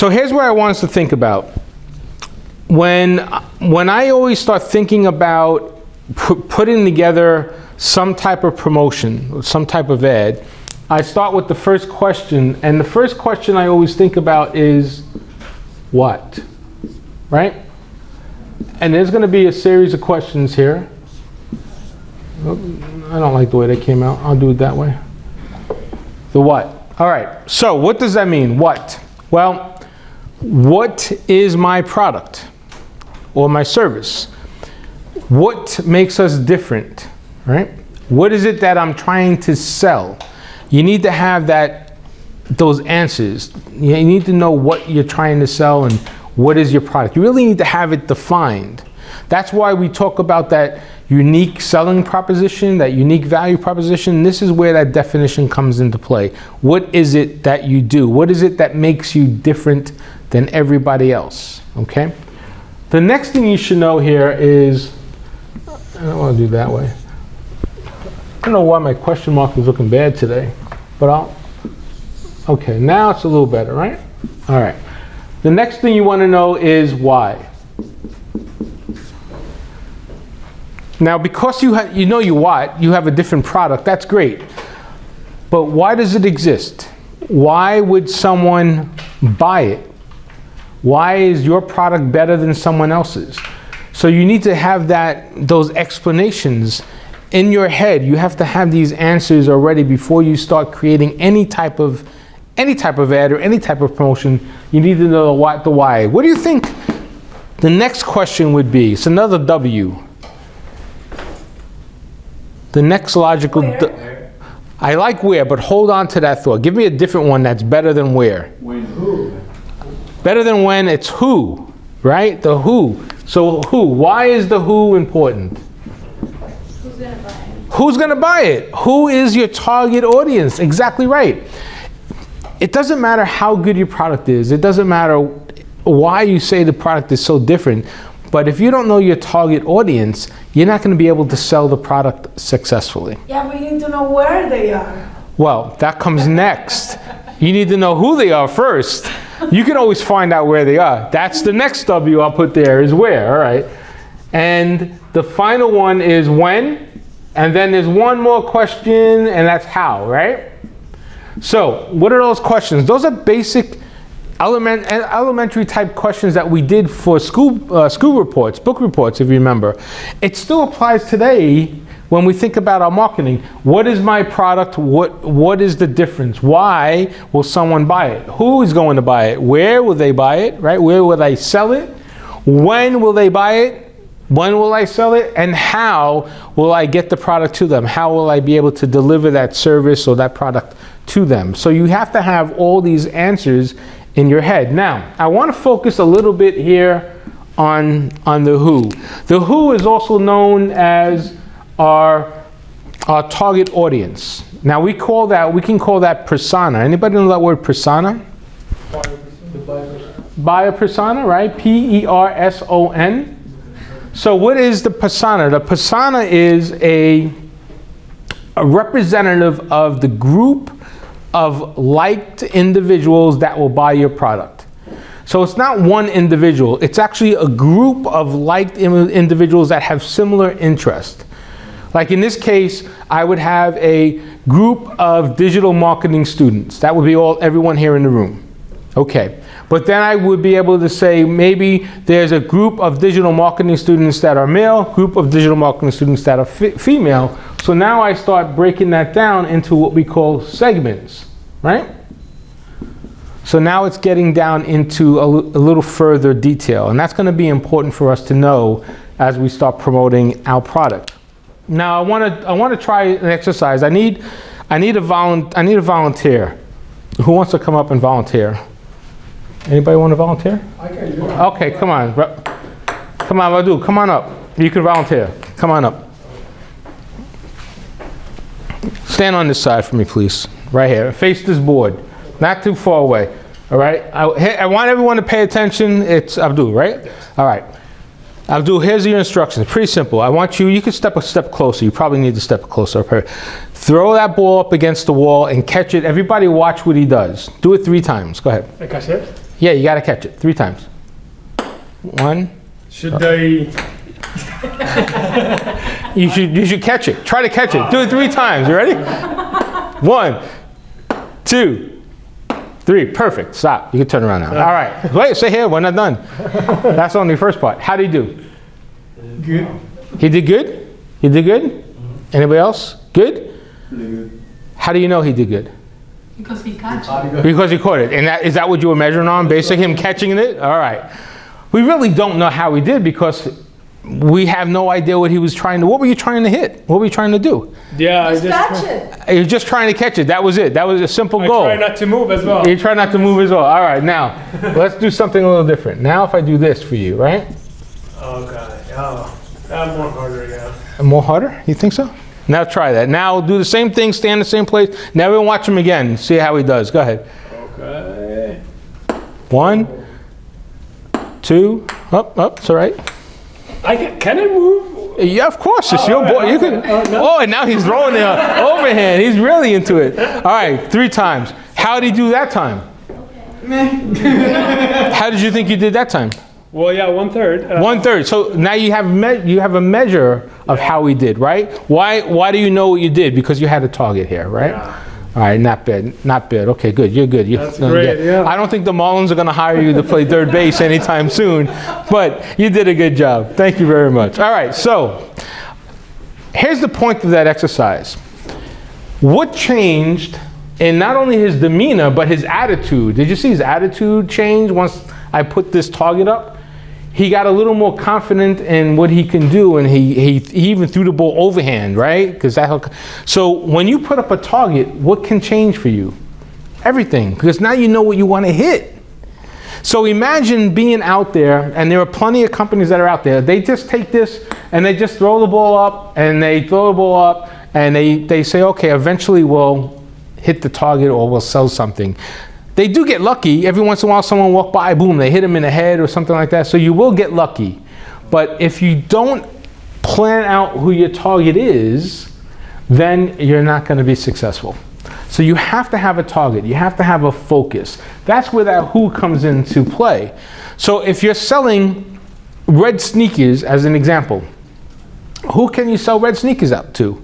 So here's what I want us to think about. When I always start thinking about putting together some type of promotion, some type of ad, I start with the first question, and the first question I always think about is what, right? And there's going to be a series of questions here. I don't like the way they came out. I'll do it that way. The what. All right, so what does that mean, what? Well, what is my product or my service? What makes us different, right? What is it that I'm trying to sell? You need to have those answers. You need to know what you're trying to sell and what is your product. You really need to have it defined. That's why we talk about that unique selling proposition, that unique value proposition. This is where that definition comes into play. What is it that you do? What is it that makes you different than everybody else, okay? The next thing you should know here is, I don't want to do that way. I don't know why my question mark is looking bad today, but okay, now it's a little better, right? All right. The next thing you want to know is why. Now, because you have a different product, that's great. But why does it exist? Why would someone buy it? Why is your product better than someone else's? So you need to have those explanations in your head. You have to have these answers already before you start creating any type of ad or any type of promotion. You need to know the why. What do you think the next question would be? It's another W. The next logical, I like where, but hold on to that thought. Give me a different one that's better than where. When who? Better than when, it's who, right? The who. So who? Why is the who important? Who's gonna buy it? Who's gonna buy it? Who is your target audience? Exactly right. It doesn't matter how good your product is. It doesn't matter why you say the product is so different. But if you don't know your target audience, you're not going to be able to sell the product successfully. Yeah, we need to know where they are. Well, that comes next. You need to know who they are first. You can always find out where they are. That's the next W I'll put there, is where, all right? And the final one is when, and then there's one more question, and that's how, right? So what are those questions? Those are basic elementary type questions that we did for school reports, book reports, if you remember. It still applies today when we think about our marketing. What is my product? What is the difference? Why will someone buy it? Who is going to buy it? Where will they buy it, right? Where will I sell it? When will they buy it? When will I sell it? And how will I get the product to them? How will I be able to deliver that service or that product to them? So you have to have all these answers in your head. Now, I want to focus a little bit here on the who. The who is also known as our target audience. Now we can call that persona. Anybody know that word persona? Buyer persona, right? P-E-R-S-O-N. So what is the persona? The persona is a representative of the group of liked individuals that will buy your product. So it's not one individual, it's actually a group of liked individuals that have similar interest. Like in this case, I would have a group of digital marketing students. That would be everyone here in the room. Okay, but then I would be able to say maybe there's a group of digital marketing students that are male, group of digital marketing students that are female. So now I start breaking that down into what we call segments, right? So now it's getting down into a little further detail, and that's going to be important for us to know as we start promoting our product. Now I want to try an exercise. I need a volunteer. Who wants to come up and volunteer? Anybody want to volunteer? I can do it. Okay, come on. Come on, Radu, come on up. You can volunteer. Come on up. Stand on this side for me, please. Right here. Face this board. Not too far away. All right? I want everyone to pay attention. It's Abdul, right? All right. Abdul, here's your instructions. Pretty simple. I want you can step a step closer. You probably need to step closer up here. Throw that ball up against the wall and catch it. Everybody watch what he does. Do it 3 times. Go ahead. Like I said? Yeah, you got to catch it 3 times. 1. Should I? You should catch it. Try to catch it. Do it 3 times. You ready? 1, 2, 3. Perfect. Stop. You can turn around now. All right. Wait, stay here. We're not done. That's only the first part. How did he do? Good. He did good? He did good? Anybody else? Good? Pretty good. How do you know he did good? Because he catch it. Because he caught it. And is that what you were measuring on? Basically him catching it? All right. We really don't know how he did because we have no idea what he was trying to. What were you trying to hit? What were you trying to do? Yeah, Just catch it. He was just trying to catch it. That was it. That was a simple goal. I try not to move as well. You try not to move as well. All right, now let's do something a little different. Now if I do this for you, right? Okay. Oh, that's more harder, yeah. More harder? You think so? Now try that. Now do the same thing, stay in the same place. Never watch him again. See how he does. Go ahead. Okay. 1, 2, up, it's all right. Can I move? Yeah, of course, it's your boy. You can. Oh, and now he's throwing the overhand. He's really into it. All right, 3 times. How did he do that time? How did you think you did that time? Well, yeah, 1/3. 1/3. So now you have a measure of how he did, right? Why do you know what you did? Because you had a target here, right? Yeah. All right, not bad, not bad. Okay, good. You're good. That's great. Yeah. I don't think the Marlins are going to hire you to play third base anytime soon, but you did a good job. Thank you very much. All right, so here's the point of that exercise. What changed in not only his demeanor but his attitude? Did you see his attitude change once I put this target up? He got a little more confident in what he can do, and he even threw the ball overhand, right? So when you put up a target, what can change for you? Everything, because now you know what you want to hit. So imagine being out there, and there are plenty of companies that are out there. They just take this and they just throw the ball up, and they throw the ball up, and they say, okay, eventually we'll hit the target or we'll sell something. They do get lucky. Every once in a while someone walk by, boom, they hit them in the head or something like that. So you will get lucky. But if you don't plan out who your target is, then you're not going to be successful. So you have to have a target. You have to have a focus. That's where that who comes into play. So if you're selling red sneakers, as an example, who can you sell red sneakers out to?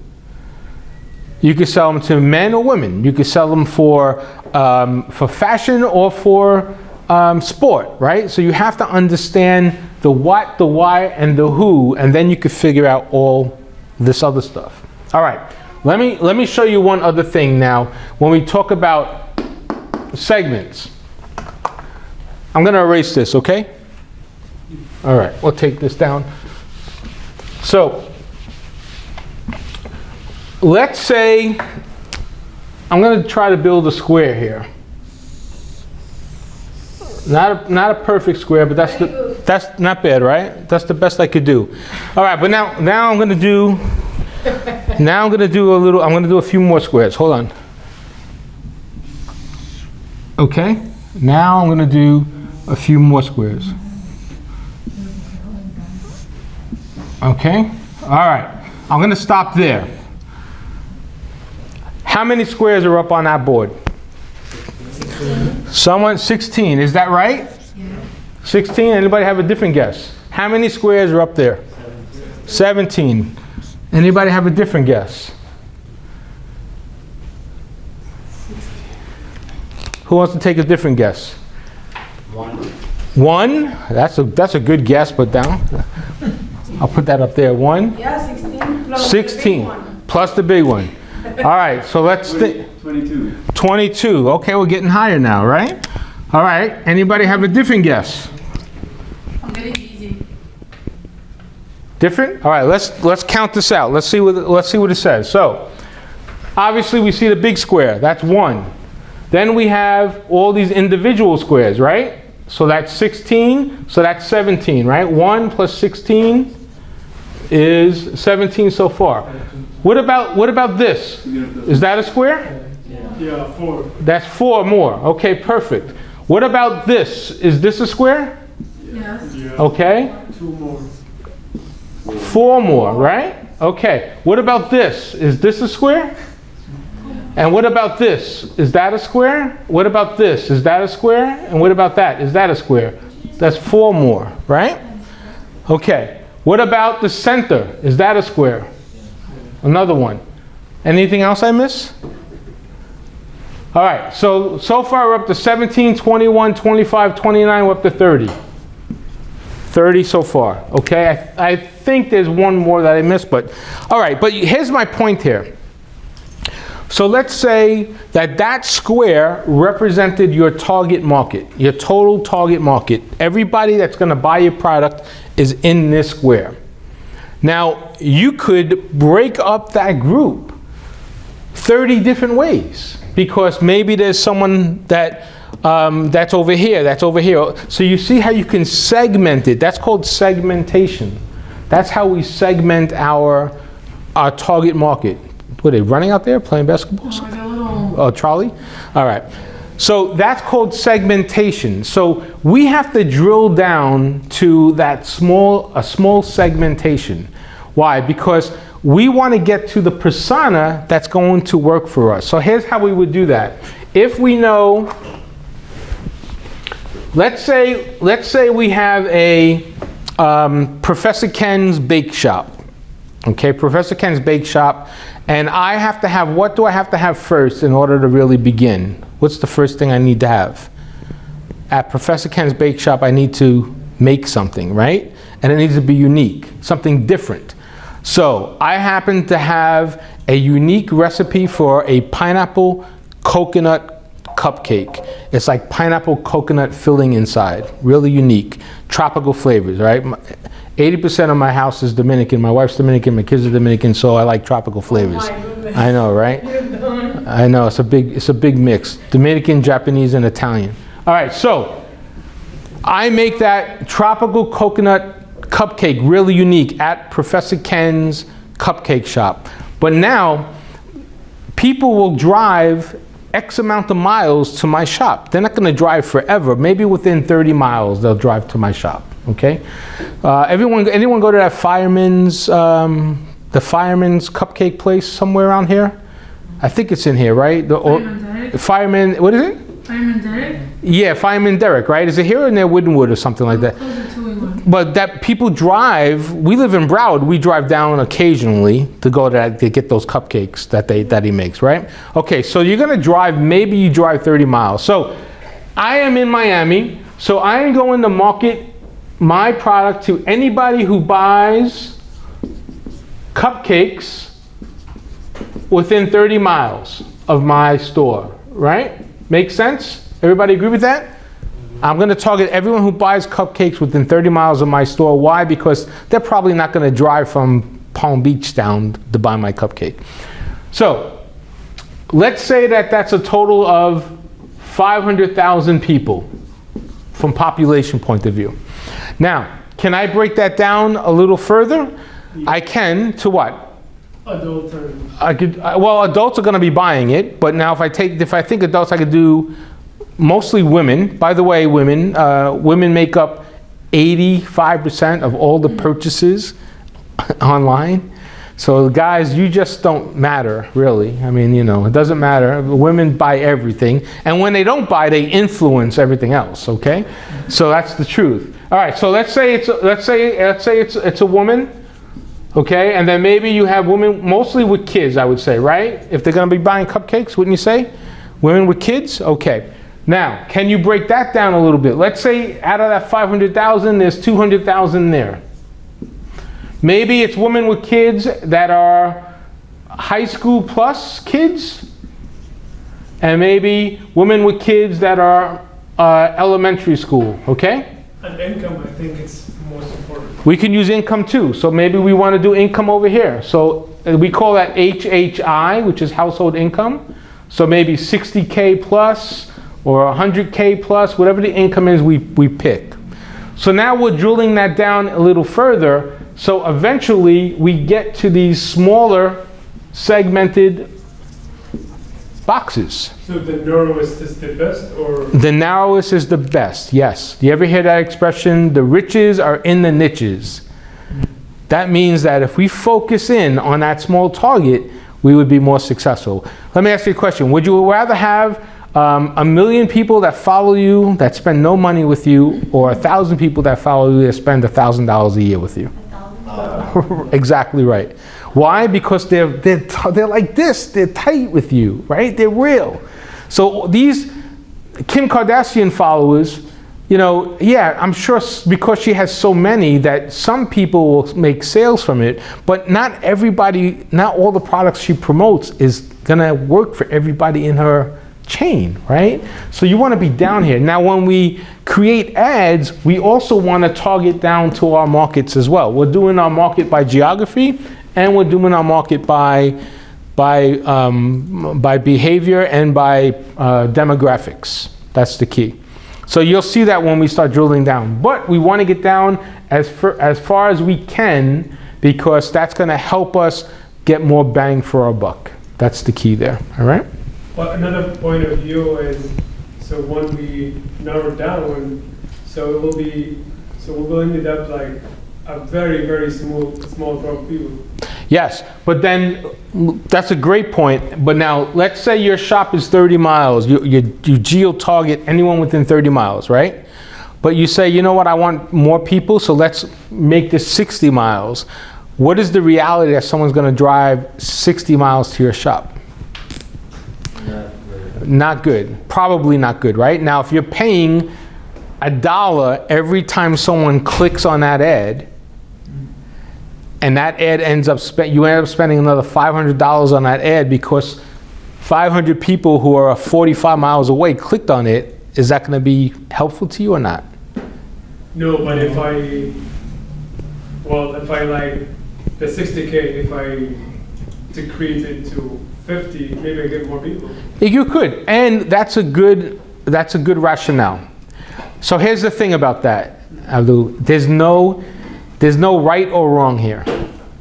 You could sell them to men or women. You could sell them for fashion or for sport, right? So you have to understand the what, the why, and the who, and then you could figure out all this other stuff. All right, let me show you one other thing now. When we talk about segments, I'm going to erase this, okay? All right, we'll take this down. So let's say I'm going to try to build a square here. Not a perfect square, but that's not bad, right? That's the best I could do. All right, but now I'm going to do I'm going to do a few more squares. Hold on. Okay. Now I'm going to do a few more squares. Okay. All right. I'm going to stop there. How many squares are up on that board? 16. Is that right? 16. Anybody have a different guess? How many squares are up there? 17. Anybody have a different guess? Who wants to take a different guess? 1. That's a good guess, but down. I'll put that up there. 1. Yeah, 16. Plus 16 the big one. plus the big one. All right, so let's think. 22. 22. Okay, we're getting higher now, right? All right. Anybody have a different guess? I'm getting easy. Different? All right. Let's count this out. Let's see what it says. So, obviously, we see the big square. That's 1. Then we have all these individual squares, right? So that's 16. So that's 17, right? 1 plus 16 is 17 so far. What about this? Is that a square? Yeah, 4. That's 4 more. Okay, perfect. What about this? Is this a square? Yes. Yeah. Okay. 2 more. 4 more, right? Okay. What about this? Is this a square? And what about this? Is that a square? What about this? Is that a square? And what about that? Is that a square? That's 4 more, right? Okay. What about the center? Is that a square? Another one. Anything else I miss? All right. So far we're up to 17, 21, 25, 29, we're up to 30. 30 so far. Okay. I think there's one more that I missed, but all right. But here's my point here. So let's say that square represented your target market, your total target market. Everybody that's going to buy your product is in this square. Now, you could break up that group 30 different ways because maybe there's someone that's over here, that's over here. So you see how you can segment it. That's called segmentation. That's how we segment our target market. What are they running out there playing basketball? Like a little. Oh, Charlie? All right. So that's called segmentation. So we have to drill down to a small segmentation. Why? Because we want to get to the persona that's going to work for us. So here's how we would do that. If we know, let's say we have a Professor Ken's Bake Shop. Okay, Professor Ken's Bake Shop. And I have to have, what do I have to have first in order to really begin? What's the first thing I need to have? At Professor Ken's Bake Shop, I need to make something, right? And it needs to be unique, something different. So I happen to have a unique recipe for a pineapple coconut cupcake. It's like pineapple coconut filling inside, really unique, tropical flavors, right? 80% of my house is Dominican. My wife's Dominican, my kids are Dominican, so I like tropical flavors. Oh my goodness. I know, right? I know, it's a big mix. Dominican, Japanese, and Italian. All right, so I make that tropical coconut cupcake really unique at Professor Ken's Cupcake Shop. But now, people will drive X amount of miles to my shop. They're not going to drive forever. Maybe within 30 miles, they'll drive to my shop. Okay, anyone go to that the fireman's cupcake place somewhere around here? I think it's in here, right? Fireman, what is it? Fireman Derek? Yeah, Fireman Derek, right? Is it here or near Woodenwood or something like that? Closer to Woodenwood. But that people drive, we live in Broward, we drive down occasionally to go to get those cupcakes that he makes, right? Okay, so you're gonna drive, maybe you drive 30 miles. So I am in Miami, so I am going to market my product to anybody who buys cupcakes within 30 miles of my store, right? Make sense? Everybody agree with that? I'm going to target everyone who buys cupcakes within 30 miles of my store. Why? Because they're probably not going to drive from Palm Beach down to buy my cupcake. So let's say that's a total of 500,000 people from population point of view. Now, can I break that down a little further? Yeah. I can, to what? Adult well, adults are going to be buying it, but now if I think adults, I could do mostly women. By the way, women make up 85% of all the purchases online. So guys, you just don't matter, really. I mean, it doesn't matter. Women buy everything, and when they don't buy, they influence everything else. Okay, so that's the truth. All right, so let's say it's a woman, okay, and then maybe you have women mostly with kids, I would say, right? If they're going to be buying cupcakes, wouldn't you say? Women with kids, okay. Now, can you break that down a little bit? Let's say out of that 500,000, there's 200,000 there. Maybe it's women with kids that are high school plus kids, and maybe women with kids that are elementary school, okay? And income, I think it's most important. We can use income too, so maybe we want to do income over here. So we call that HHI, which is household income. So maybe 60K plus or 100K plus, whatever the income is we pick. So now we're drilling that down a little further. So eventually we get to these smaller segmented boxes. So the narrowest is the best, or? The narrowest is the best, yes. Do you ever hear that expression? The riches are in the niches. That means that if we focus in on that small target, we would be more successful. Let me ask you a question. Would you rather have 1 million people that follow you that spend no money with you, or 1,000 people that follow you that spend $1,000 a year with you? Exactly right. Why? Because they're like this. They're tight with you, right? They're real. So these Kim Kardashian followers, yeah, I'm sure because she has so many that some people will make sales from it, but not everybody, not all the products she promotes is gonna work for everybody in her chain, right? So you want to be down here. Now, when we create ads, we also want to target down to our markets as well. We're doing our market by geography, and we're doing our market by behavior and by demographics. That's the key. So you'll see that when we start drilling down. But we want to get down as far as we can, because that's going to help us get more bang for our buck. That's the key there. All right? But another point of view is, so when we narrow down, so it will be, so we'll end up like a very, very small group of people. Yes, but then that's a great point. But now let's say your shop is 30 miles. You geo-target anyone within 30 miles, right? But you say, you know what, I want more people, so let's make this 60 miles. What is the reality that someone's going to drive 60 miles to your shop? Not good. Probably not good, right? Now, if you're paying $1 every time someone clicks on that ad, and that ad you end up spending another $500 on that ad because 500 people who are 45 miles away clicked on it, is that going to be helpful to you or not? No, but if I like the 60K, if I decrease it to 50, maybe I get more people. You could, and that's a good rationale. So here's the thing about that, Abdul. There's no right or wrong here.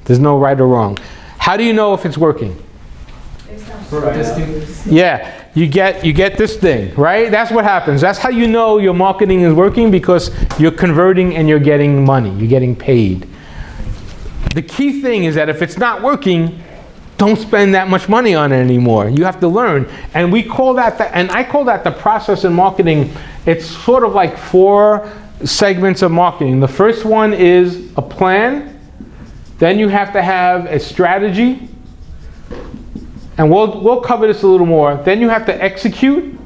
There's no right or wrong. How do you know if it's working? Yeah, you get this thing, right? That's what happens. That's how you know your marketing is working, because you're converting and you're getting money. You're getting paid. The key thing is that if it's not working, don't spend that much money on it anymore. You have to learn. And we call that, and I call that the process in marketing. It's sort of like 4 segments of marketing. The first one is a plan. Then you have to have a strategy. And we'll cover this a little more. Then you have to execute,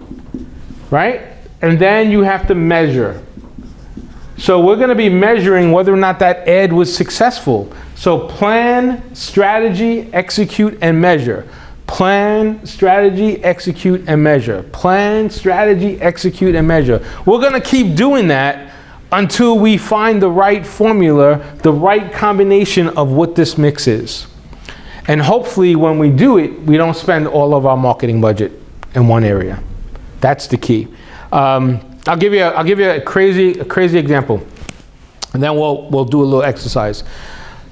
right? And then you have to measure. So we're going to be measuring whether or not that ad was successful. So plan, strategy, execute, and measure. Plan, strategy, execute, and measure. Plan, strategy, execute, and measure. We're going to keep doing that until we find the right formula, the right combination of what this mix is. And hopefully when we do it, we don't spend all of our marketing budget in one area. That's the key. I'll give you a crazy example, and then we'll do a little exercise.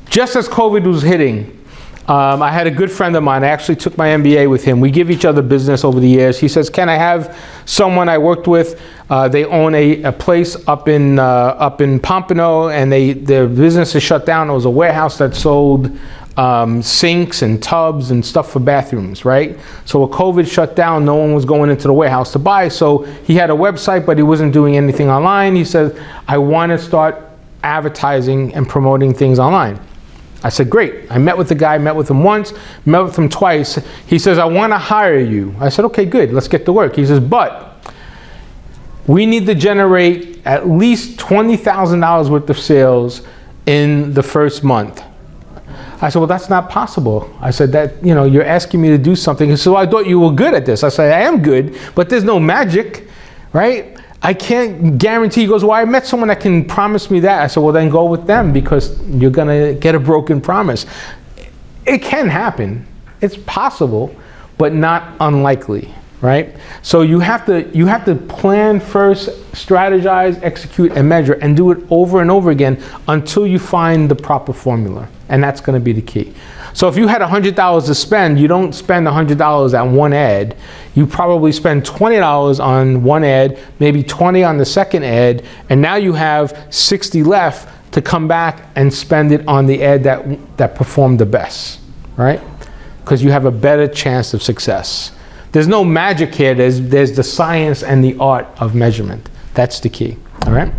Just as COVID was hitting, I had a good friend of mine. I actually took my MBA with him. We give each other business over the years. He says, "Can I have someone I worked with? They own a place up in Pompano, and their business is shut down. It was a warehouse that sold sinks and tubs and stuff for bathrooms, right? So when COVID shut down, no one was going into the warehouse to buy. So he had a website, but he wasn't doing anything online. He said, I want to start advertising and promoting things online." I said, great. I met with the guy, met with him once, met with him twice. He says, I want to hire you. I said, okay, good. Let's get to work. He says, but we need to generate at least $20,000 worth of sales in the first month. I said, well, that's not possible. I said, that, you're asking me to do something. He said, well, I thought you were good at this. I said, I am good, but there's no magic, right? I can't guarantee. He goes, well, I met someone that can promise me that. I said, well, then go with them, because you're going to get a broken promise. It can happen. It's possible, but not unlikely, right? So you have to plan first, strategize, execute, and measure, and do it over and over again until you find the proper formula. And that's going to be the key. So if you had $100 to spend, you don't spend $100 on one ad. You probably spend $20 on one ad, maybe 20 on the second ad, and now you have 60 left to come back and spend it on the ad that performed the best, right? because you have a better chance of success. There's no magic here. There's the science and the art of measurement. That's the key. All right?